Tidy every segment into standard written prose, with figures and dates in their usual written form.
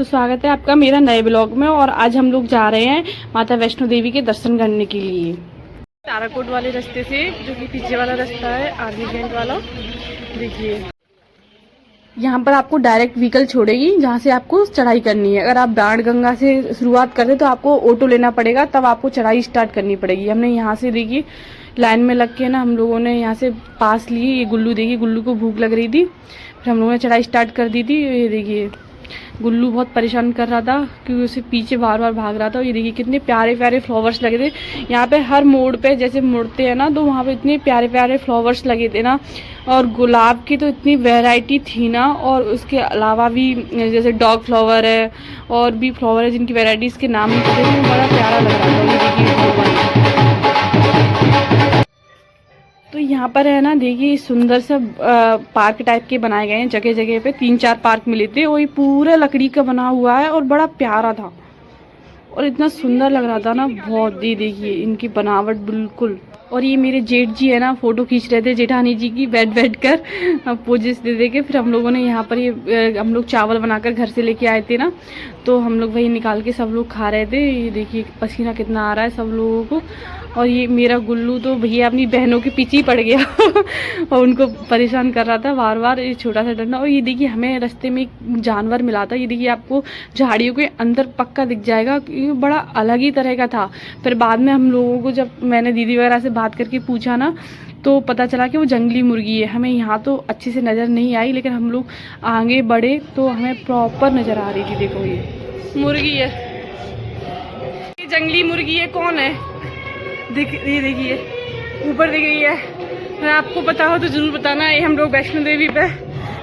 स्वागत है आपका मेरा नए ब्लॉग में। और आज हम लोग जा रहे हैं माता वैष्णो देवी के दर्शन करने के लिए ताराकोट वाले रास्ते से, जो कि पीछे वाला रास्ता है आर्मी कैंट वाला। देखिए यहाँ पर आपको डायरेक्ट व्हीकल छोड़ेगी जहाँ से आपको चढ़ाई करनी है। अगर आप बाणगंगा से शुरुआत करते तो आपको ऑटो लेना पड़ेगा, तब आपको चढ़ाई स्टार्ट करनी पड़ेगी। हमने यहाँ से देखिए लाइन में लग के ना हम लोगों ने यहाँ से पास लिए। ये गुल्लू देखिए, गुल्लू को भूख लग रही थी, फिर हम लोगों ने चढ़ाई स्टार्ट कर दी थी। ये देखिए गुल्लू बहुत परेशान कर रहा था क्योंकि उसे पीछे बार बार भाग रहा था। और ये देखिए कितने प्यारे प्यारे फ्लावर्स लगे थे यहाँ पे। हर मोड़ पे जैसे मुड़ते हैं ना तो वहाँ पे इतने प्यारे प्यारे फ्लावर्स लगे थे ना। और गुलाब की तो इतनी वैरायटी थी ना। और उसके अलावा भी जैसे डॉग फ्लावर है और भी फ्लावर है जिनकी वैरायटीज़ के नाम नहीं पता, बड़ा प्यारा लग रहा था। ये देखिए तो यहाँ पर है ना, देखिए सुंदर सा पार्क टाइप के बनाए गए हैं। जगह जगह पे 3-4 पार्क मिले थे और ये पूरा लकड़ी का बना हुआ है और बड़ा प्यारा था और इतना सुंदर लग रहा था ना बहुत। ये देखिए इनकी बनावट बिल्कुल। और ये मेरे जेठ जी है ना, फोटो खींच रहे थे जेठानी जी की बैठ कर पोजेस दे दे के। फिर हम लोगों ने यहाँ पर ये हम लोग चावल बनाकर घर से लेके आए थे ना, तो हम लोग वही निकाल के सब लोग खा रहे थे। ये देखिए पसीना कितना आ रहा है सब लोगों को। और ये मेरा गुल्लू तो भैया अपनी बहनों के पीछे ही पड़ गया और उनको परेशान कर रहा था बार बार। ये छोटा सा डंडा। और ये देखिए हमें रास्ते में एक जानवर मिला था। ये देखिए आपको झाड़ियों के अंदर पक्का दिख जाएगा, ये बड़ा अलग ही तरह का था। फिर बाद में हम लोगों को जब मैंने दीदी वगैरह से बात करके पूछा ना तो पता चला कि वो जंगली मुर्गी है। हमें यहाँ तो अच्छे से नज़र नहीं आई, लेकिन हम लोग आगे बढ़े तो हमें प्रॉपर नज़र आ रही थी। देखो ये मुर्गी है, ये जंगली मुर्गी है। कौन है? ये देखिए ऊपर दिख रही है। मैं आपको पता हो तो जरूर बताना। ये हम लोग वैष्णो देवी पे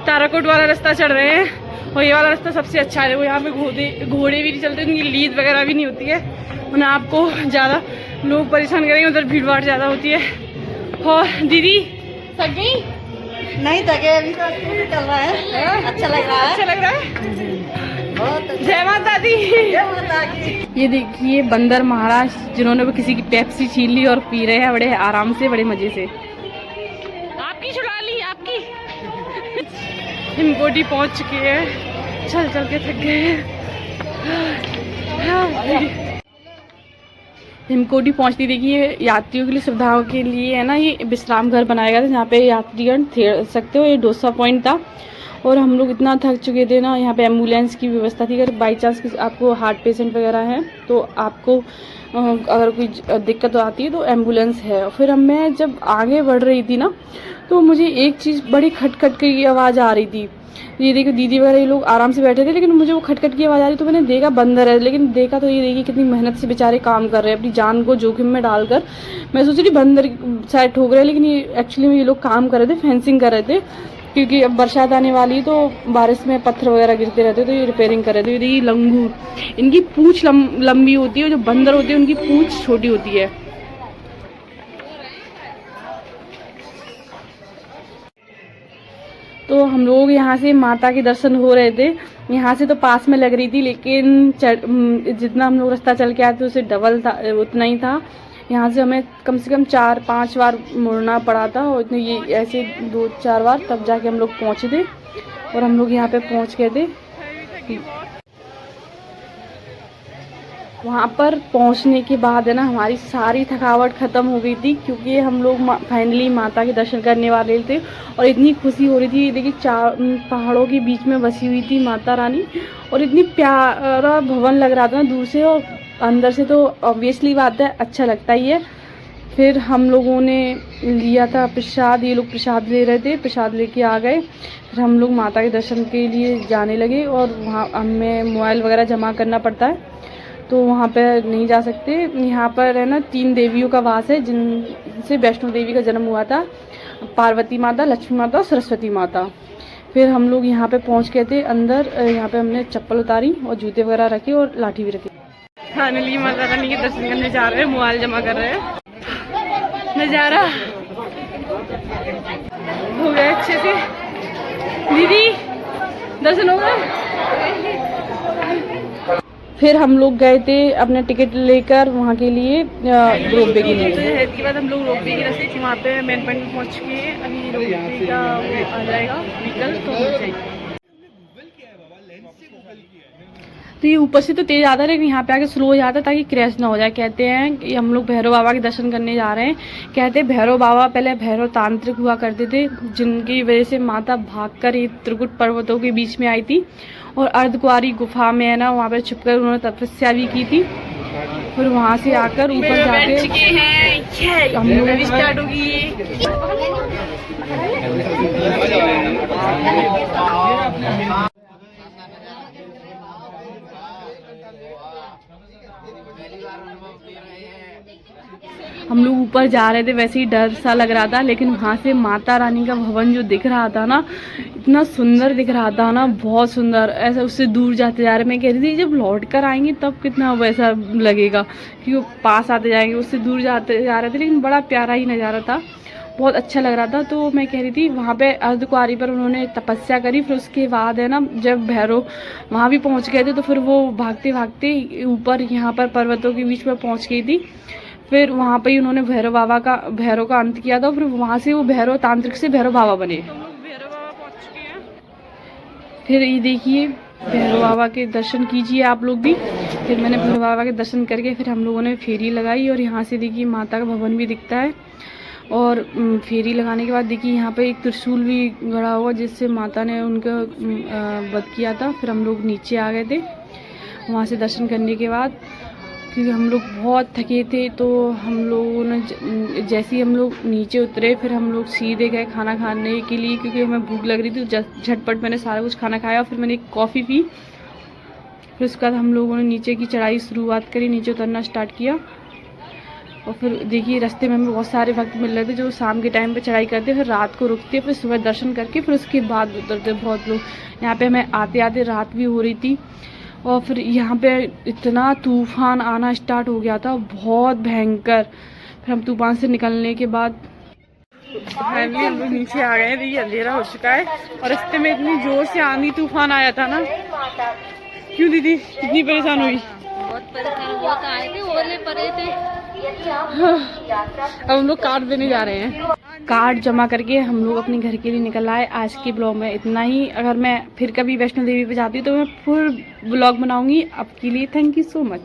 ताराकोट वाला रास्ता चढ़ रहे हैं और ये वाला रास्ता सबसे अच्छा है। वो यहाँ पे घोड़े भी नहीं चलते, उनकी लीद वगैरह भी नहीं होती है, वरना आपको ज़्यादा लोग परेशान करेंगे। उधर भीड़ भाड़ ज़्यादा होती है। और दीदी थक गई? नहीं थके, अभी तो चल रहा है। अच्छा लग रहा है, अच्छा लग रहा है। बहुत अच्छा। जय माता दी। जय माता की। ये देखिए बंदर महाराज जिन्होंने भी किसी की पेप्सी छीन ली और पी रहे हैं बड़े आराम से, बड़े मजे से। आपकी छुड़ा ली आपकी। हिमकोटी पहुंच चुके हैं, चल चल के थक गए हैं। हिमकोटी पहुंचती देखिए यात्रियों के लिए सुविधाओं के लिए है ना, ये विश्राम घर बनाया गया था जहाँ पे यात्रीगण ठहर सकते हो। ये डोसा पॉइंट था और हम लोग इतना थक चुके थे ना। यहाँ पे एम्बुलेंस की व्यवस्था थी, अगर बाई चांस आपको हार्ट पेशेंट वगैरह है तो आपको अगर कोई दिक्कत आती है तो एम्बुलेंस है। फिर मैं जब आगे बढ़ रही थी ना तो मुझे एक चीज़ बड़ी खटखट की आवाज़ आ रही थी। ये देखो दीदी वगैरह ये लोग आराम से बैठे थे, लेकिन मुझे वो खटखट की आवाज़ आ रही तो मैंने देखा बंदर है। लेकिन देखा तो ये देखिए कितनी मेहनत से बेचारे काम कर रहे हैं अपनी जान को जोखिम में डालकर। मैं सोच रही बंदर शायद ठोक रहे हैं, लेकिन ये एक्चुअली में ये लोग काम कर रहे थे, फेंसिंग कर रहे थे। क्योंकि अब बरसात आने वाली तो बारिश में पत्थर वगैरह गिरते रहते तो ये रिपेयरिंग कर रहे थे। ये देखिए लंगूर, इनकी पूँछ लंबी होती है, जो बंदर होते हैं उनकी पूँछ छोटी होती है। तो हम लोग यहाँ से माता के दर्शन हो रहे थे। यहाँ से तो पास में लग रही थी, लेकिन जितना हम लोग रास्ता चल के आए थे उससे डबल था, उतना ही था। यहाँ से हमें कम से कम 4-5 बार मुड़ना पड़ा था और इतने ये ऐसे 2-4 बार तब जाके हम लोग पहुँचे थे। और हम लोग यहाँ पे पहुँच गए थे। वहाँ पर पहुँचने के बाद है ना हमारी सारी थकावट ख़त्म हो गई थी, क्योंकि हम लोग फाइनली माता के दर्शन करने वाले थे और इतनी खुशी हो रही थी। देखिए 4 पहाड़ों के बीच में बसी हुई थी माता रानी और इतनी प्यारा भवन लग रहा था ना दूर से, और अंदर से तो ऑब्वियसली बात है अच्छा लगता ही है। फिर हम लोगों ने लिया था प्रसाद, ये लोग प्रसाद ले रहे थे, प्रसाद लेके आ गए। फिर हम लोग माता के दर्शन के लिए जाने लगे और वहाँ हमें मोबाइल वगैरह जमा करना पड़ता है तो वहाँ पर नहीं जा सकते। यहाँ पर है ना 3 देवियों का वास है जिनसे वैष्णो देवी का जन्म हुआ था, पार्वती माता, लक्ष्मी माता और सरस्वती माता। फिर हम लोग यहाँ पे पहुँच गए थे अंदर। यहाँ पे हमने चप्पल उतारी और जूते वगैरह रखे और लाठी भी रखी। फाइनली माता रानी के दर्शन करने जा रहे हैं, मोबाइल जमा कर रहे हैं। नज़ारा हो गया अच्छे से। दीदी दर्शन हो गए। फिर हम लोग गए थे अपने टिकट लेकर वहाँ के लिए रोपवे के लिए। इसके बाद हम लोग रोपवे के रास्ते वहाँ पे मेन पॉइंट में पहुँच के अभी रोपवे का वो आ जाएगा व्हीकल तो हो जाएगी। तो ये ऊपर से तो तेज आता है लेकिन यहाँ पे आके स्लो हो जाता है ताकि क्रैश ना हो जाए। कहते हैं कि हम लोग भैरव बाबा के दर्शन करने जा रहे हैं। कहते हैं भैरव बाबा पहले भैरव तांत्रिक हुआ करते थे, जिनकी वजह से माता भागकर ये त्रिकुट पर्वतों के बीच में आई थी और अर्धकुंवारी गुफा में है ना वहाँ पर छुपकर उन्होंने तपस्या भी की थी। फिर वहाँ से आकर ऊपर जाके हम लोग स्टार्ट होगी। हम लोग ऊपर जा रहे थे, वैसे ही डर सा लग रहा था, लेकिन वहाँ से माता रानी का भवन जो दिख रहा था ना, इतना सुंदर दिख रहा था ना, बहुत सुंदर। ऐसा उससे दूर जाते जा रहे, मैं कह रही थी जब लौट कर आएंगे तब कितना वैसा लगेगा, क्योंकि वो पास आते जाएंगे, उससे दूर जाते जा रहे थे, लेकिन बड़ा प्यारा ही नज़ारा था, बहुत अच्छा लग रहा था। तो मैं कह रही थी वहाँ पे अर्धकुंवारी पर उन्होंने तपस्या करी। फिर उसके बाद है ना जब भैरव वहाँ भी पहुँच गए थे तो फिर वो भागते भागते ऊपर यहाँ पर पर्वतों के बीच में पहुँच गई थी। फिर वहाँ पे ही उन्होंने भैरव का अंत किया था। फिर वहाँ से वो भैरव तांत्रिक से भैरव बाबा बने। भैरव बाबा पहुँच चुके हैं। फिर ये देखिए भैरव बाबा के दर्शन कीजिए आप लोग भी। फिर मैंने भैरव बाबा के दर्शन करके फिर हम लोगों ने फेरी लगाई और यहाँ से देखिए माता का भवन भी दिखता है। और फेरी लगाने के बाद देखिए यहाँ पे एक त्रिशूल भी गड़ा हुआ जिससे माता ने उनका वध किया था। फिर हम लोग नीचे आ गए थे वहाँ से दर्शन करने के बाद, क्योंकि हम लोग बहुत थके थे। तो हम लोगों ने जैसे ही हम लोग नीचे उतरे फिर हम लोग सीधे गए खाना खाने के लिए, क्योंकि हमें भूख लग रही थी। झटपट मैंने सारा कुछ खाना खाया, फिर मैंने एक कॉफ़ी पी। फिर उसके बाद हम लोगों ने नीचे की चढ़ाई शुरुआत करी, नीचे उतरना स्टार्ट किया। और फिर देखिए रास्ते में हमें बहुत सारे भक्त मिल रहे थे जो शाम के टाइम पे चढ़ाई करते, फिर रात को रुकते, फिर सुबह दर्शन करके फिर उसके बाद उतरते बहुत लोग। यहाँ पे हमें आते आते रात भी हो रही थी। और फिर यहाँ पे इतना तूफान आना स्टार्ट हो गया था, बहुत भयंकर। फिर हम तूफान से निकलने के बाद फाइनली हम लोग नीचे आ गए। देखिए अंधेरा हो चुका है और रास्ते में इतनी जोर से आंधी तूफान आया था ना। क्यों दीदी इतनी परेशान हुई? बहुत परेशान, बहुत आए थे, ओले पड़े थे। अब हम लोग कार्ड देने जा रहे हैं। कार्ड जमा करके हम लोग अपने घर के लिए निकल आए। आज के ब्लॉग में इतना ही। अगर मैं फिर कभी वैष्णो देवी पे जाती हूँ तो मैं फुल ब्लॉग बनाऊंगी आपके लिए। Thank you so much.